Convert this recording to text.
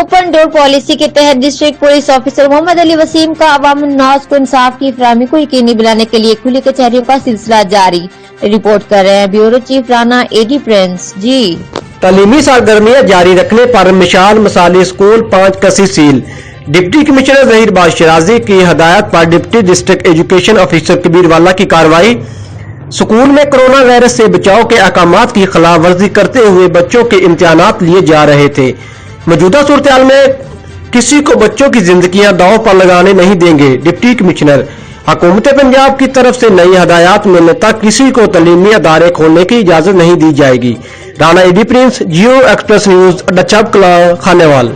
Open door policy के तहत district police officer Mohammad Ali Waseem का अवाम उन्नास को इंसाफ की फराहमी को यकीनी बनाने के लिए खुली कचहरियों का सिलसिला जारी। रिपोर्ट कर रहे हैं ब्यूरो चीफ राना एडी प्रिंस। जी, तालीमी सरगर्मियां जारी रखने पर मिशाल मसाली स्कूल 5 कसी सील। डिप्टी कमिश्नर जहीर बादशाह की हदायत पर deputy district education officer Kabirwala की कार्रवाई। स्कूल में कोरोना वायरस से बचाव के अहकामात की खिलाफ वर्जी करते हुए बच्चों के इम्तिहानात लिए जा रहे थे। मौजूदा सूरत में किसी को बच्चों की जिंदगियां दांव पर लगाने नहीं देंगे। डिप्टी कमिश्नर हुकूमत पंजाब की तरफ से नई हदायत मिलने तक किसी को तालीमी अदारे खोलने की इजाजत नहीं दी जाएगी। राना एडी प्रिंस, जियो एक्सप्रेस न्यूज, अड्डा चौक, खानेवाल।